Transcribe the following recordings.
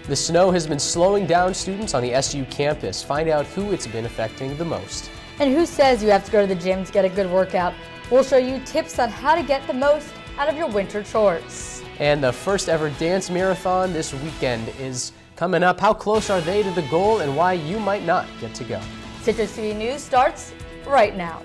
The snow has been slowing down students on the SU campus. Find out who it's been affecting the most. And who says you have to go to the gym to get a good workout? We'll show you tips on how to get the most out of your winter chores. And the first ever dance marathon this weekend is coming up. How close are they to the goal and why you might not get to go? Citrus TV News starts right now.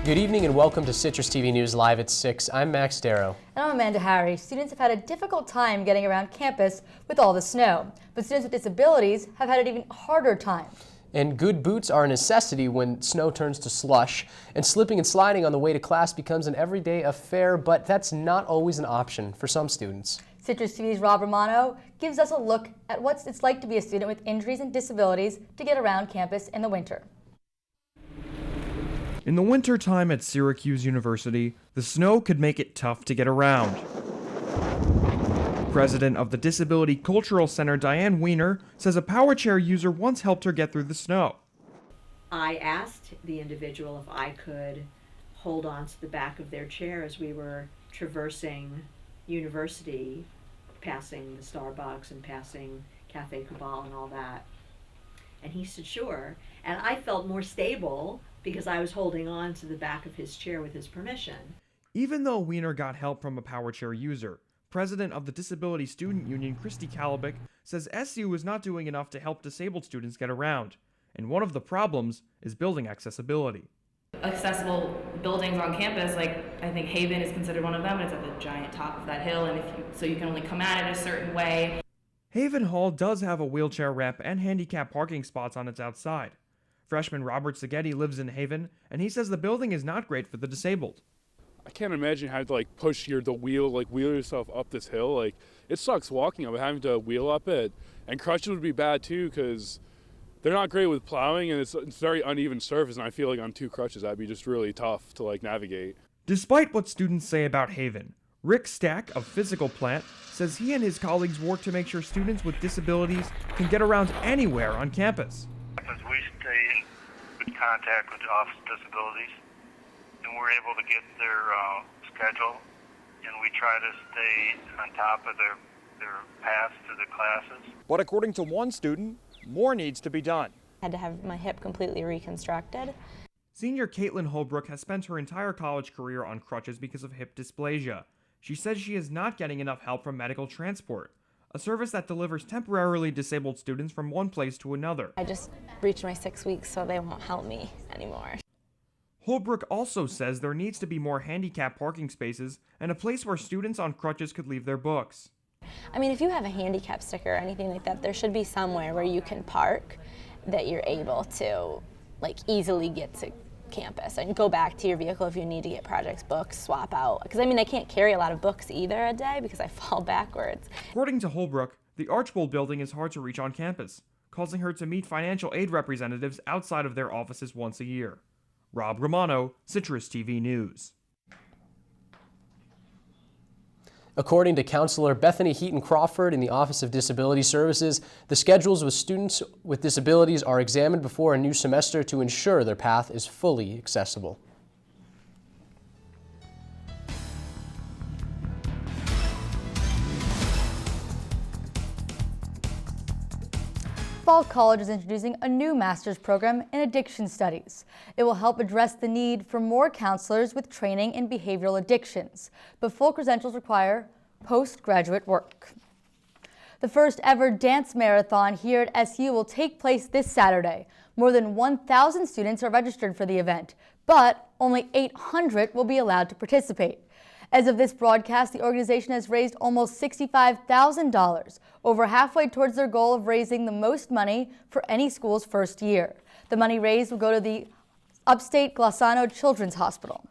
Good evening and welcome to Citrus TV News Live at 6. I'm Max Darrow. And I'm Amanda Harry. Students have had a difficult time getting around campus with all the snow, but students with disabilities have had an even harder time. And good boots are a necessity when snow turns to slush, and slipping and sliding on the way to class becomes an everyday affair, but that's not always an option for some students. Citrus TV's Rob Romano gives us a look at what it's like to be a student with injuries and disabilities to get around campus in the winter. In the winter time at Syracuse University, the snow could make it tough to get around. President of the Disability Cultural Center, Diane Weiner, says a power chair user once helped her get through the snow. I asked the individual if I could hold on to the back of their chair as we were traversing University, passing the Starbucks and passing Cafe Cabal and all that. And he said, sure. And I felt more stable because I was holding on to the back of his chair with his permission. Even though Weiner got help from a power chair user, President of the Disability Student Union, Christy Kalabik, says SU is not doing enough to help disabled students get around. And one of the problems is building accessibility. Accessible buildings on campus, like I think Haven is considered one of them, and it's at the giant top of that hill, and so you can only come at it a certain way. Haven Hall does have a wheelchair ramp and handicap parking spots on its outside. Freshman Robert Seghetti lives in Haven, and he says the building is not great for the disabled. I can't imagine having to push wheel yourself up this hill. It sucks walking up, having to wheel up it. And crutches would be bad too, because they're not great with plowing, and it's very uneven surface. And I feel like on two crutches that'd be just really tough to navigate. Despite what students say about Haven, Rick Stack of Physical Plant says he and his colleagues work to make sure students with disabilities can get around anywhere on campus. We stay in good contact with the Office of Disabilities, and we're able to get their schedule, and we try to stay on top of their paths to the classes. But according to one student, more needs to be done. I had to have my hip completely reconstructed. Senior Caitlin Holbrook has spent her entire college career on crutches because of hip dysplasia. She says she is not getting enough help from medical transport, a service that delivers temporarily disabled students from one place to another. I just reached my 6 weeks, so they won't help me anymore. Holbrook also says there needs to be more handicap parking spaces and a place where students on crutches could leave their books. I mean, if you have a handicap sticker or anything like that, there should be somewhere where you can park that you're able to easily get to campus and go back to your vehicle if you need to get projects, books, swap out. Because I can't carry a lot of books either a day because I fall backwards. According to Holbrook, the Archbold building is hard to reach on campus, causing her to meet financial aid representatives outside of their offices once a year. Rob Romano, Citrus TV News. According to Counselor Bethany Heaton Crawford in the Office of Disability Services, the schedules with students with disabilities are examined before a new semester to ensure their path is fully accessible. Fall College is introducing a new master's program in addiction studies. It will help address the need for more counselors with training in behavioral addictions, but full credentials require postgraduate work. The first ever dance marathon here at SU will take place this Saturday. More than 1,000 students are registered for the event, but only 800 will be allowed to participate. As of this broadcast, the organization has raised almost $65,000, over halfway towards their goal of raising the most money for any school's first year. The money raised will go to the Upstate Glassano Children's Hospital.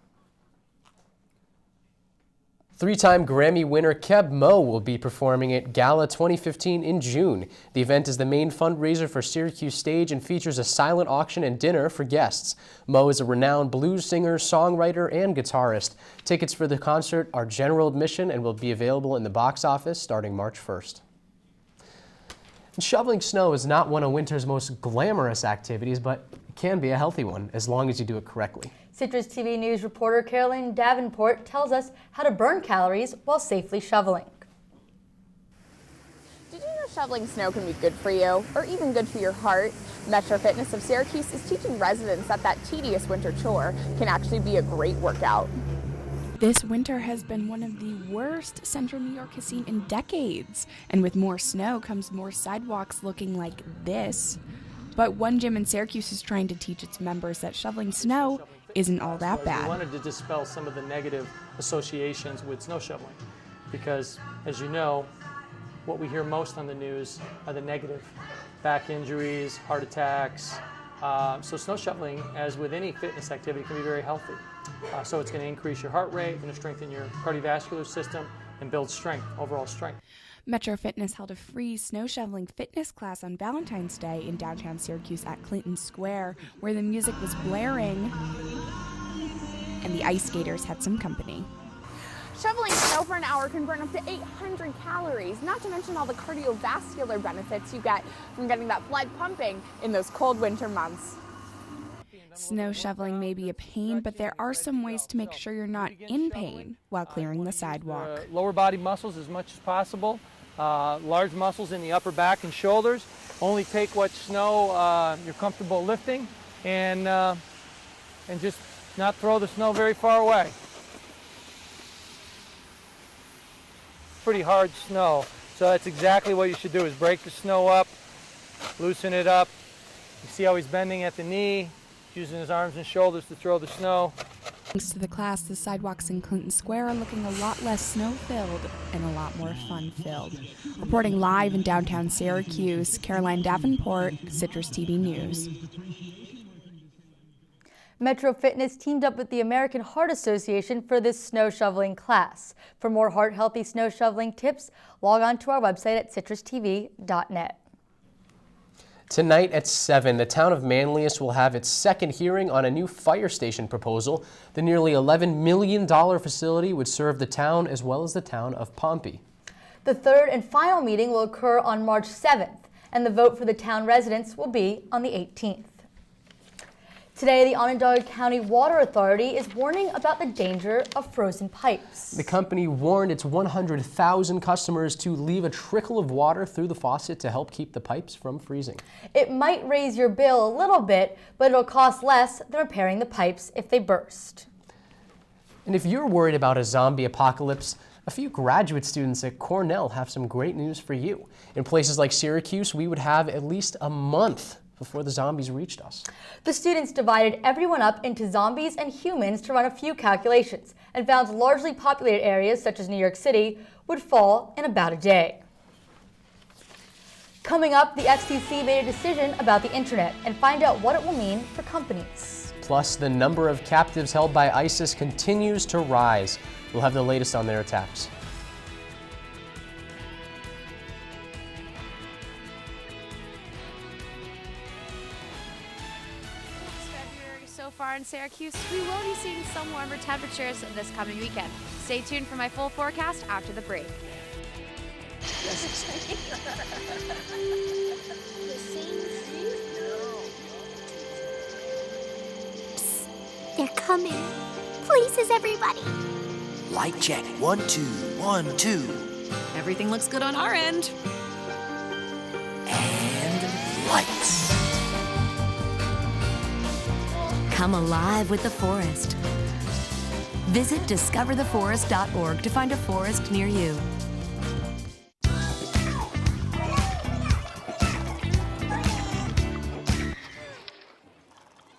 Three-time Grammy winner Keb Mo will be performing at Gala 2015 in June. The event is the main fundraiser for Syracuse Stage and features a silent auction and dinner for guests. Mo is a renowned blues singer, songwriter, and guitarist. Tickets for the concert are general admission and will be available in the box office starting March 1st. Shoveling snow is not one of winter's most glamorous activities, but it can be a healthy one as long as you do it correctly. Citrus TV News reporter Caroline Davenport tells us how to burn calories while safely shoveling. Did you know shoveling snow can be good for you, or even good for your heart? Metro Fitness of Syracuse is teaching residents that tedious winter chore can actually be a great workout. This winter has been one of the worst Central New York has seen in decades. And with more snow comes more sidewalks looking like this. But one gym in Syracuse is trying to teach its members that shoveling snow isn't all that bad. We wanted to dispel some of the negative associations with snow shoveling because, as you know, what we hear most on the news are the negative. Back injuries, heart attacks. So snow shoveling, as with any fitness activity, can be very healthy. So it's going to increase your heart rate, going to strengthen your cardiovascular system, and build strength, overall strength. Metro Fitness held a free snow shoveling fitness class on Valentine's Day in downtown Syracuse at Clinton Square, where the music was blaring and the ice skaters had some company. Shoveling snow for an hour can burn up to 800 calories, not to mention all the cardiovascular benefits you get from getting that blood pumping in those cold winter months. Snow shoveling may be a pain, but there are some ways to make sure you're not in pain while clearing the sidewalk. Lower body muscles as much as possible, large muscles in the upper back and shoulders. Only take what snow you're comfortable lifting, and just not throw the snow very far away. Pretty hard snow, so that's exactly what you should do, is break the snow up, loosen it up. You see how he's bending at the knee, using his arms and shoulders to throw the snow. Thanks to the class, the sidewalks in Clinton Square are looking a lot less snow-filled and a lot more fun-filled. Reporting live in downtown Syracuse, Caroline Davenport, Citrus TV News. Metro Fitness teamed up with the American Heart Association for this snow shoveling class. For more heart-healthy snow shoveling tips, log on to our website at citrustv.net. Tonight at 7, the town of Manlius will have its second hearing on a new fire station proposal. The nearly $11 million facility would serve the town as well as the town of Pompey. The third and final meeting will occur on March 7th, and the vote for the town residents will be on the 18th. Today, the Onondaga County Water Authority is warning about the danger of frozen pipes. The company warned its 100,000 customers to leave a trickle of water through the faucet to help keep the pipes from freezing. It might raise your bill a little bit, but it'll cost less than repairing the pipes if they burst. And if you're worried about a zombie apocalypse, a few graduate students at Cornell have some great news for you. In places like Syracuse, we would have at least a month before the zombies reached us. The students divided everyone up into zombies and humans to run a few calculations and found largely populated areas such as New York City would fall in about a day. Coming up, the FCC made a decision about the internet and find out what it will mean for companies. Plus, the number of captives held by ISIS continues to rise. We'll have the latest on their attacks. So far in Syracuse, we will be seeing some warmer temperatures this coming weekend. Stay tuned for my full forecast after the break. Psst, they're coming. Places, everybody. Light check. 1, 2, 1, 2. Everything looks good on our end. And lights. Come alive with the forest. Visit discovertheforest.org to find a forest near you.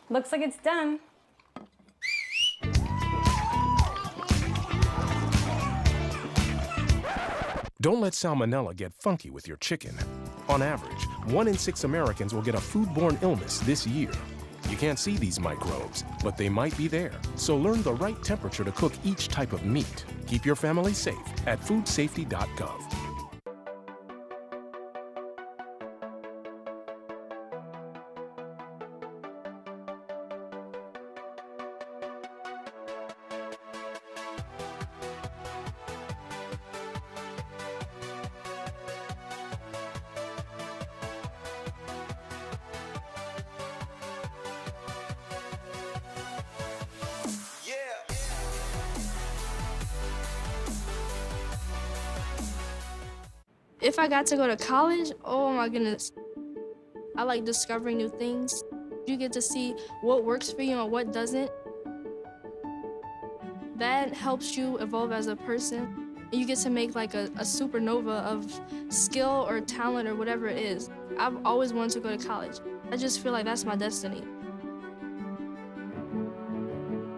Looks like it's done. Don't let salmonella get funky with your chicken. On average, 1 in 6 Americans will get a foodborne illness this year. You can't see these microbes, but they might be there. So learn the right temperature to cook each type of meat. Keep your family safe at foodsafety.gov. If I got to go to college, oh my goodness. I like discovering new things. You get to see what works for you and what doesn't. That helps you evolve as a person. You get to make like a supernova of skill or talent or whatever it is. I've always wanted to go to college. I just feel like that's my destiny.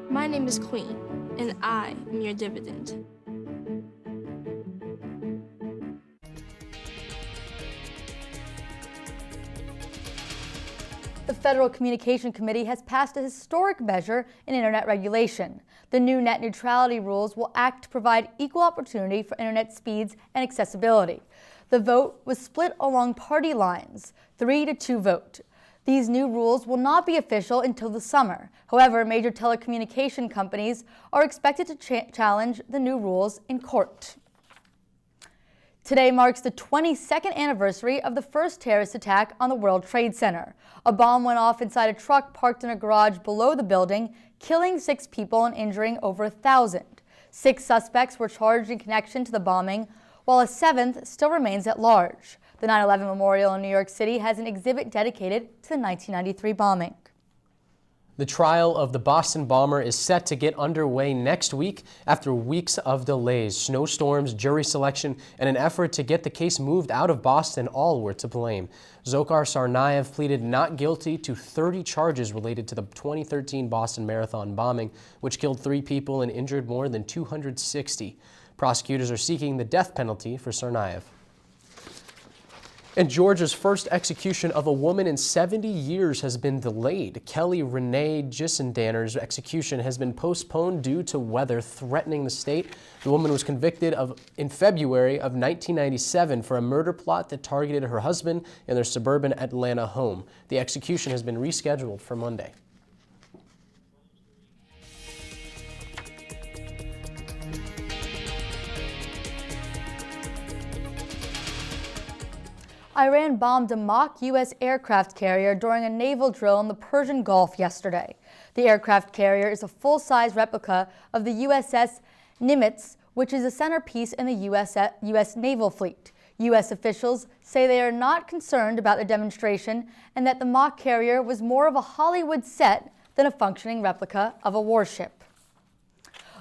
My name is Queen, and I am your dividend. The Federal Communication Committee has passed a historic measure in internet regulation. The new net neutrality rules will act to provide equal opportunity for internet speeds and accessibility. The vote was split along party lines, 3-2 vote. These new rules will not be official until the summer. However, major telecommunication companies are expected to challenge the new rules in court. Today marks the 22nd anniversary of the first terrorist attack on the World Trade Center. A bomb went off inside a truck parked in a garage below the building, killing 6 people and injuring over 1,000. 6 suspects were charged in connection to the bombing, while a 7th still remains at large. The 9/11 Memorial in New York City has an exhibit dedicated to the 1993 bombing. The trial of the Boston bomber is set to get underway next week after weeks of delays, snowstorms, jury selection, and an effort to get the case moved out of Boston. All were to blame. Dzhokhar Tsarnaev pleaded not guilty to 30 charges related to the 2013 Boston Marathon bombing, which killed 3 people and injured more than 260. Prosecutors are seeking the death penalty for Tsarnaev. And Georgia's first execution of a woman in 70 years has been delayed. Kelly Renee Gissendanner's execution has been postponed due to weather threatening the state. The woman was convicted in February of 1997 for a murder plot that targeted her husband in their suburban Atlanta home. The execution has been rescheduled for Monday. Iran bombed a mock U.S. aircraft carrier during a naval drill in the Persian Gulf yesterday. The aircraft carrier is a full-size replica of the USS Nimitz, which is a centerpiece in the U.S. naval fleet. U.S. officials say they are not concerned about the demonstration and that the mock carrier was more of a Hollywood set than a functioning replica of a warship.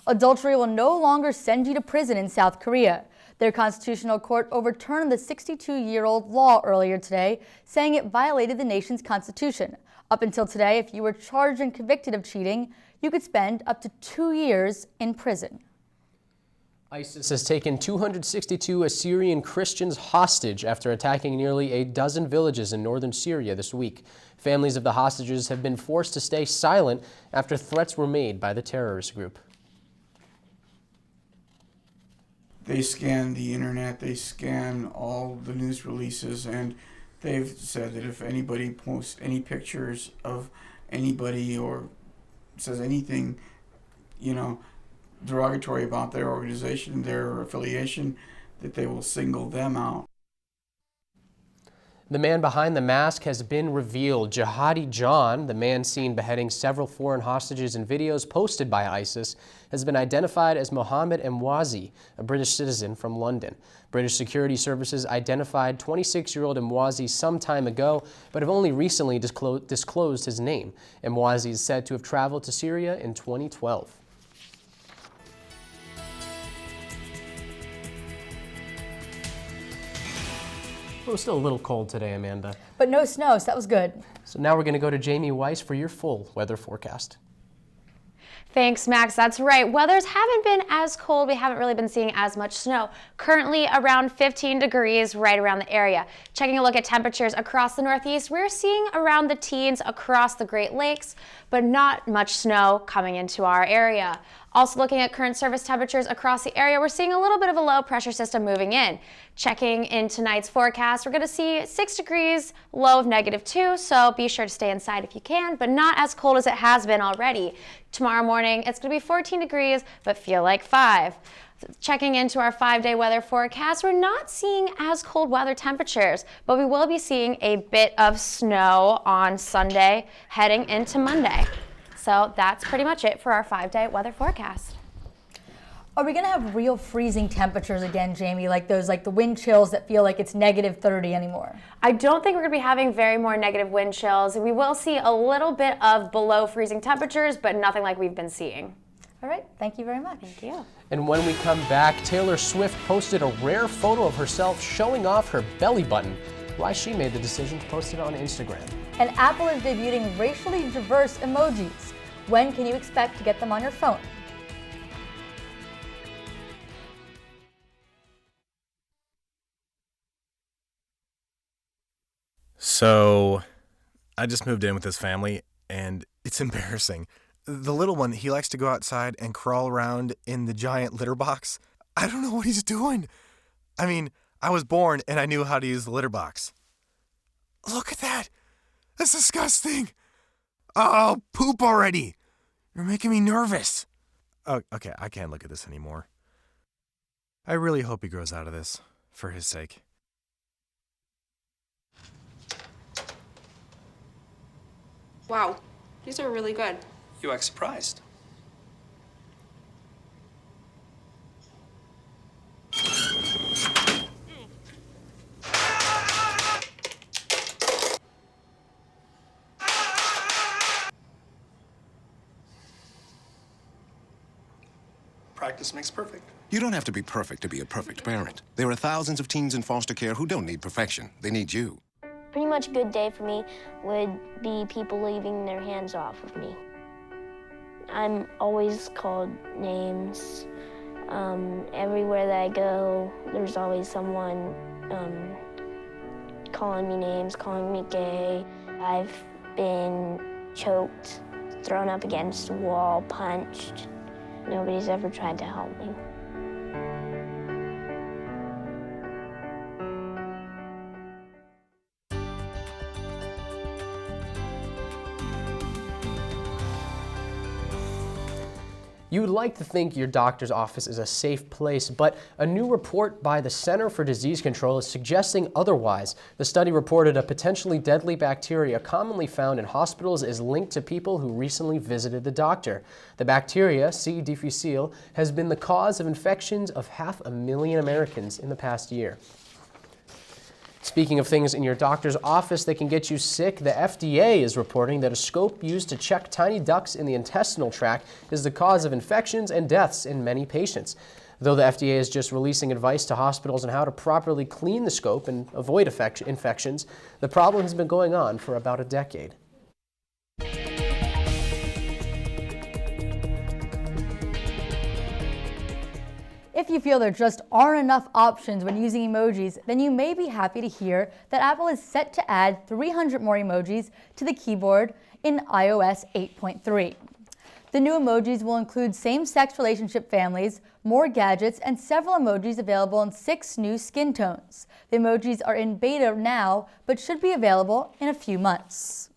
Adultery will no longer send you to prison in South Korea. Their constitutional court overturned the 62-year-old law earlier today, saying it violated the nation's constitution. Up until today, if you were charged and convicted of cheating, you could spend up to 2 years in prison. ISIS has taken 262 Assyrian Christians hostage after attacking nearly a dozen villages in northern Syria this week. Families of the hostages have been forced to stay silent after threats were made by the terrorist group. They scan the internet, they scan all the news releases, and they've said that if anybody posts any pictures of anybody or says anything, derogatory about their organization, their affiliation, that they will single them out. The man behind the mask has been revealed. Jihadi John, the man seen beheading several foreign hostages in videos posted by ISIS, has been identified as Mohammed Emwazi, a British citizen from London. British security services identified 26-year-old Emwazi some time ago, but have only recently disclosed his name. Emwazi is said to have traveled to Syria in 2012. It was still a little cold today, Amanda. But no snow, so that was good. So now we're going to go to Jamie Weiss for your full weather forecast. Thanks, Max. That's right. Weathers haven't been as cold. We haven't really been seeing as much snow. Currently around 15 degrees right around the area. Checking a look at temperatures across the Northeast, we're seeing around the teens across the Great Lakes, but not much snow coming into our area. Also looking at current surface temperatures across the area, we're seeing a little bit of a low pressure system moving in. Checking in tonight's forecast, we're going to see 6 degrees, low of -2, so be sure to stay inside if you can, but not as cold as it has been already. Tomorrow morning, it's going to be 14 degrees, but feel like 5. Checking into our 5-day weather forecast, we're not seeing as cold weather temperatures, but we will be seeing a bit of snow on Sunday heading into Monday. So that's pretty much it for our 5-day weather forecast. Are we going to have real freezing temperatures again, Jamie, like those, like the wind chills that feel like it's negative 30 anymore? I don't think we're going to be having very more negative wind chills. We will see a little bit of below freezing temperatures, but nothing like we've been seeing. All right, thank you very much. Thank you. And when we come back, Taylor Swift posted a rare photo of herself showing off her belly button. Why she made the decision to post it on Instagram. And Apple is debuting racially diverse emojis. When can you expect to get them on your phone? So, I just moved in with this family, and it's embarrassing. The little one, he likes to go outside and crawl around in the giant litter box. I don't know what he's doing. I mean, I was born and I knew how to use the litter box. Look at that. That's disgusting. Oh, poop already. You're making me nervous. Oh, okay, I can't look at this anymore. I really hope he grows out of this, for his sake. Wow, these are really good. You act surprised. Practice makes perfect. You don't have to be perfect to be a perfect parent. There are thousands of teens in foster care who don't need perfection. They need you. Pretty much a good day for me would be people leaving their hands off of me. I'm always called names. Everywhere that I go, there's always someone calling me names, calling me gay. I've been choked, thrown up against a wall, punched. Nobody's ever tried to help me. You would like to think your doctor's office is a safe place, but a new report by the Center for Disease Control is suggesting otherwise. The study reported a potentially deadly bacteria commonly found in hospitals is linked to people who recently visited the doctor. The bacteria, C. difficile, has been the cause of infections of 500,000 Americans in the past year. Speaking of things in your doctor's office that can get you sick, the FDA is reporting that a scope used to check tiny ducts in the intestinal tract is the cause of infections and deaths in many patients. Though the FDA is just releasing advice to hospitals on how to properly clean the scope and avoid infections, the problem has been going on for about a decade. If you feel there just aren't enough options when using emojis, then you may be happy to hear that Apple is set to add 300 more emojis to the keyboard in iOS 8.3. The new emojis will include same-sex relationship families, more gadgets, and several emojis available in 6 new skin tones. The emojis are in beta now, but should be available in a few months.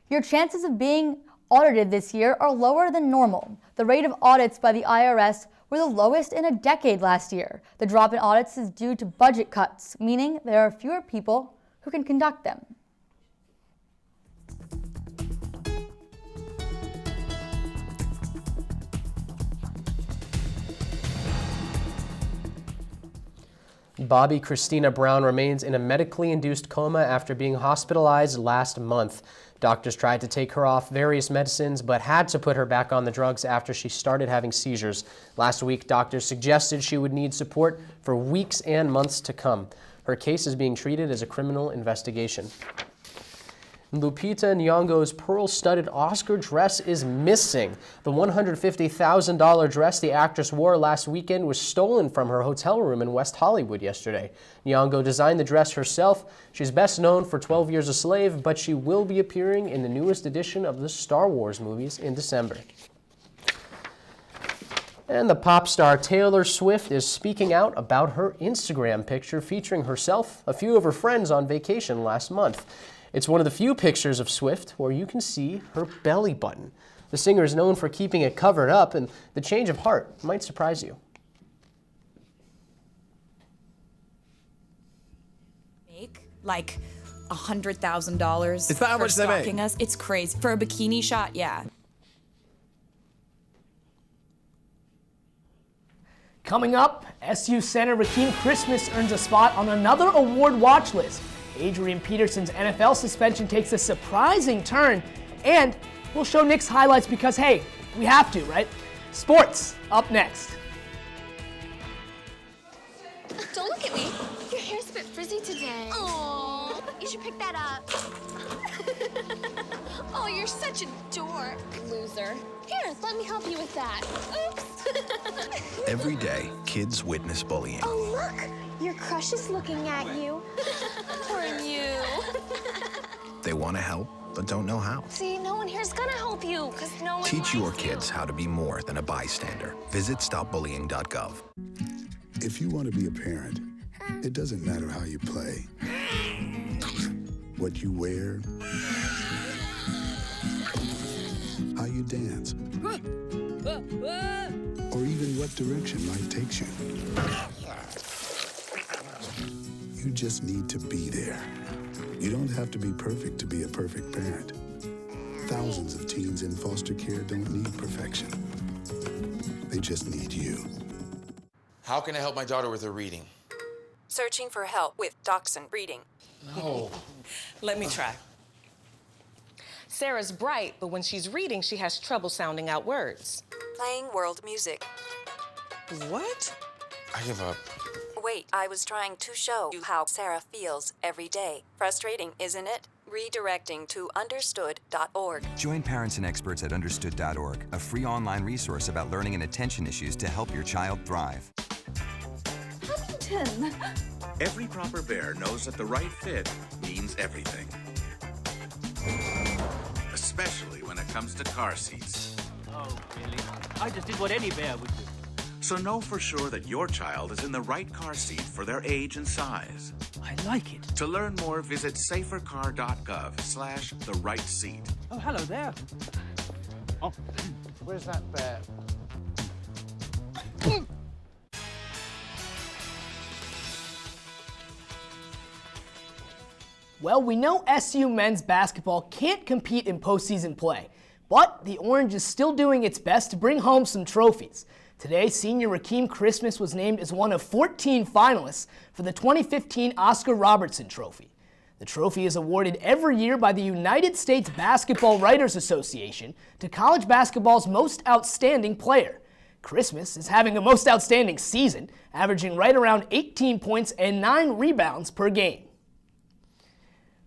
Your chances of being audited this year are lower than normal. The rate of audits by the IRS were the lowest in a decade last year. The drop in audits is due to budget cuts, meaning there are fewer people who can conduct them. Bobby Christina Brown remains in a medically induced coma after being hospitalized last month. Doctors tried to take her off various medicines, but had to put her back on the drugs after she started having seizures. Last week, doctors suggested she would need support for weeks and months to come. Her case is being treated as a criminal investigation. Lupita Nyong'o's pearl-studded Oscar dress is missing. The $150,000 dress the actress wore last weekend was stolen from her hotel room in West Hollywood yesterday. Nyong'o designed the dress herself. She's best known for 12 Years a Slave, but she will be appearing in the newest edition of the Star Wars movies in December. And the pop star Taylor Swift is speaking out about her Instagram picture featuring herself, a few of her friends on vacation last month. It's one of the few pictures of Swift where you can see her belly button. The singer is known for keeping it covered up, and the change of heart might surprise you. Like $100,000. Is that how much they make? Us. It's crazy. For a bikini shot, yeah. Coming up, SU center Rakeem Christmas earns a spot on another award watch list. Adrian Peterson's NFL suspension takes a surprising turn, and we'll show Knicks highlights because, hey, we have to, right? Sports, up next. Don't look at me. Your hair's a bit frizzy today. Oh, you should pick that up. Oh, you're such a dork. Loser. Here, let me help you with that. Oops. Every day, kids witness bullying. Oh, look. Your crush is looking at you. Poor you. They want to help, but don't know how. See, no one here's gonna help you, because no one Teach your likes you. kids how to be more than a bystander. Visit stopbullying.gov. If you want to be a parent, it doesn't matter how you play, what you wear, how you dance, or even what direction life takes you. You just need to be there. You don't have to be perfect to be a perfect parent. Thousands of teens in foster care don't need perfection. They just need you. How can I help my daughter with her reading? Searching for help with Dachshund Reading. No. Let me try. Sarah's bright, but when she's reading, she has trouble sounding out words. Playing world music. What? I give up. Wait, I was trying to show you how Sarah feels every day. Frustrating, isn't it? Redirecting to understood.org. Join parents and experts at understood.org, a free online resource about learning and attention issues to help your child thrive. Huntington. Every proper bear knows that the right fit means everything. Especially when it comes to car seats. Oh, really? I just did what any bear would do. So know for sure that your child is in the right car seat for their age and size. I like it. To learn more, visit safercar.gov/the-right-seat. Oh, hello there. Oh, where's that bear? Well, we know SU men's basketball can't compete in postseason play, but the Orange is still doing its best to bring home some trophies. Today, senior Rakeem Christmas was named as one of 14 finalists for the 2015 Oscar Robertson Trophy. The trophy is awarded every year by the United States Basketball Writers Association to college basketball's most outstanding player. Christmas is having a most outstanding season, averaging right around 18 points and 9 rebounds per game.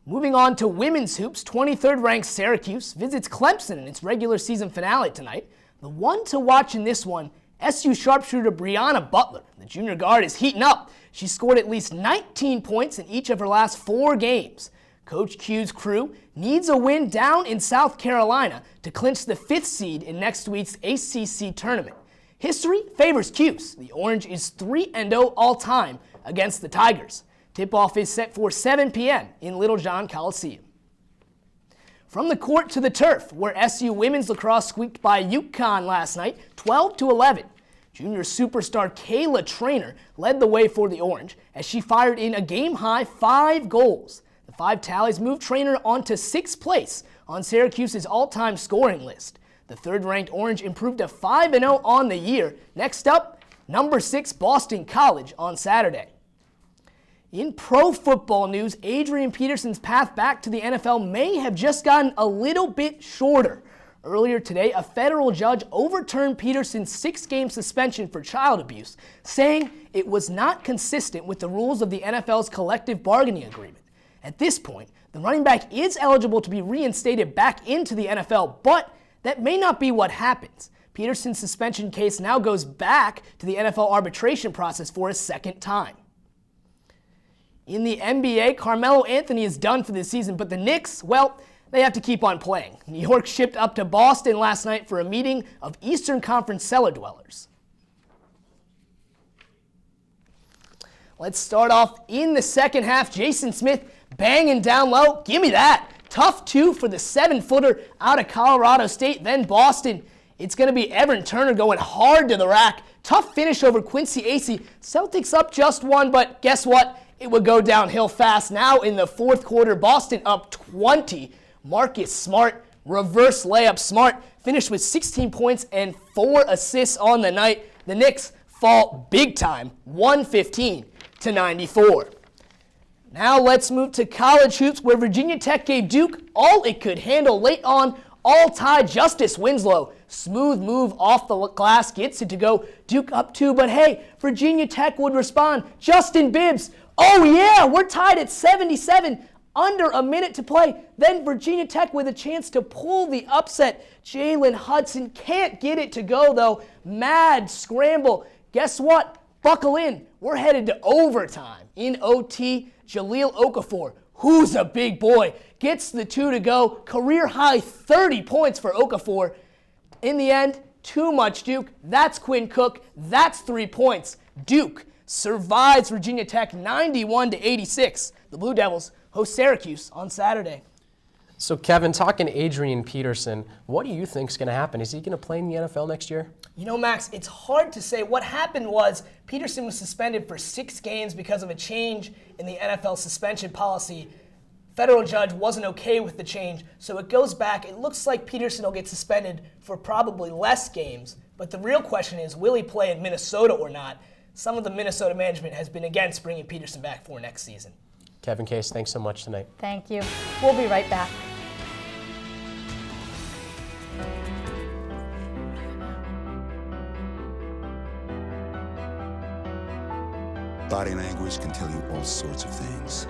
Moving on to women's hoops, 23rd-ranked Syracuse visits Clemson in its regular season finale tonight. The one to watch in this one, SU sharpshooter Brianna Butler. The junior guard is heating up. She scored at least 19 points in each of her last 4 games. Coach Q's crew needs a win down in South Carolina to clinch the 5th seed in next week's ACC tournament. History favors Q's. The Orange is 3-0 all-time against the Tigers. Tip-off is set for 7 p.m. in Littlejohn Coliseum. From the court to the turf, where SU women's lacrosse squeaked by UConn last night, 12-11. Junior superstar Kayla Traynor led the way for the Orange as she fired in a game-high 5 goals. The 5 tallies moved Traynor onto 6th place on Syracuse's all-time scoring list. The 3rd-ranked Orange improved to 5-0 on the year. Next up, number 6 Boston College on Saturday. In pro football news, Adrian Peterson's path back to the NFL may have just gotten a little bit shorter. Earlier today, a federal judge overturned Peterson's 6-game suspension for child abuse, saying it was not consistent with the rules of the NFL's collective bargaining agreement. At this point, the running back is eligible to be reinstated back into the NFL, but that may not be what happens. Peterson's suspension case now goes back to the NFL arbitration process for a 2nd time. In the NBA, Carmelo Anthony is done for this season, but the Knicks, well, they have to keep on playing. New York shipped up to Boston last night for a meeting of Eastern Conference cellar dwellers. Let's start off in the second half. Jason Smith banging down low. Give me that. Tough 2 for the 7-footer out of Colorado State. Then Boston. It's going to be Evan Turner going hard to the rack. Tough finish over Quincy Acey. Celtics up just 1, but guess what? It would go downhill fast. Now in the 4th quarter, Boston up 20. Marcus Smart, reverse layup. Smart finished with 16 points and 4 assists on the night. The Knicks fall big time, 115-94. Now let's move to college hoops, where Virginia Tech gave Duke all it could handle late on, all tied. Justice Winslow, smooth move off the glass, gets it to go. Duke up 2, but hey, Virginia Tech would respond. Justin Bibbs, oh yeah, we're tied at 77, under a minute to play. Then Virginia Tech with a chance to pull the upset. Jalen Hudson can't get it to go though. Mad scramble. Guess what? Buckle in. We're headed to overtime. In OT, Jahlil Okafor, who's a big boy, gets the 2 to go. Career high 30 points for Okafor. In the end, too much Duke. That's Quinn Cook. That's 3 points. Duke survives Virginia Tech 91-86. The Blue Devils host Syracuse on Saturday. So Kevin, talking Adrian Peterson, what do you think is going to happen? Is he going to play in the NFL next year? You know, Max, it's hard to say. What happened was Peterson was suspended for 6 games because of a change in the NFL suspension policy. Federal judge wasn't okay with the change, so it goes back. It looks like Peterson will get suspended for probably less games, but the real question is, will he play in Minnesota or not? Some of the Minnesota management has been against bringing Peterson back for next season. Kevin Case, thanks so much tonight. Thank you. We'll be right back. Body language can tell you all sorts of things.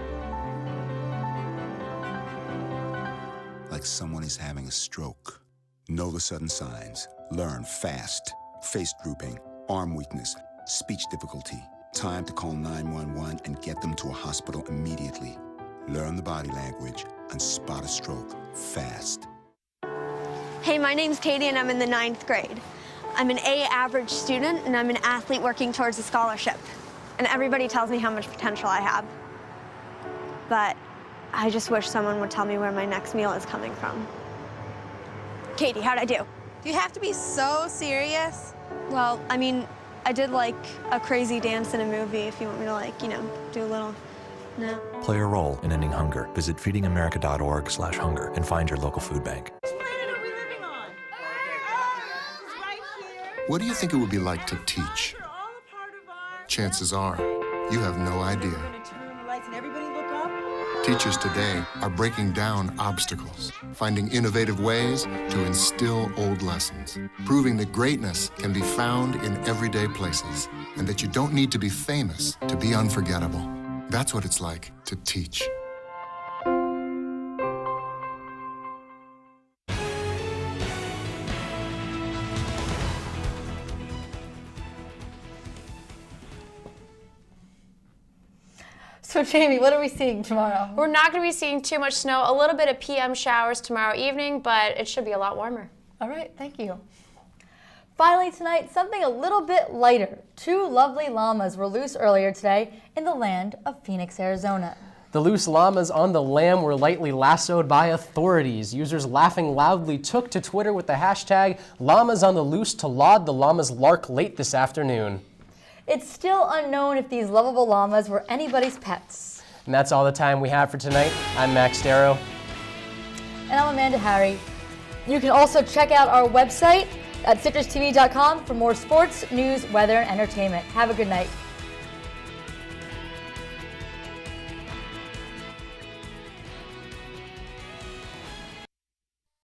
Like someone is having a stroke. Know the sudden signs. Learn fast. Face drooping, arm weakness, speech difficulty. Time to call 911 and get them to a hospital immediately. Learn the body language and spot a stroke fast. Hey, my name's Katie and I'm in the 9th grade. I'm an A average student and I'm an athlete working towards a scholarship. And everybody tells me how much potential I have. But I just wish someone would tell me where my next meal is coming from. Katie, how'd I do? Do you have to be so serious? Well, I mean, I did like a crazy dance in a movie if you want me to like, you know, do a little, no. Play a role in ending hunger. Visit feedingamerica.org/hunger and find your local food bank. What do you think it would be like to teach? Chances are, you have no idea. Teachers today are breaking down obstacles, finding innovative ways to instill old lessons, proving that greatness can be found in everyday places, and that you don't need to be famous to be unforgettable. That's what it's like to teach. So Jamie, what are we seeing tomorrow? We're not going to be seeing too much snow. A little bit of PM showers tomorrow evening, but it should be a lot warmer. All right, thank you. Finally tonight, something a little bit lighter. 2 lovely llamas were loose earlier today in the land of Phoenix, Arizona. The loose llamas on the lam were lightly lassoed by authorities. Users laughing loudly took to Twitter with the hashtag llamas on the loose to laud the llama's lark late this afternoon. It's still unknown if these lovable llamas were anybody's pets. And that's all the time we have for tonight. I'm Max Darrow. And I'm Amanda Harry. You can also check out our website at CitrusTV.com for more sports, news, weather, and entertainment. Have a good night.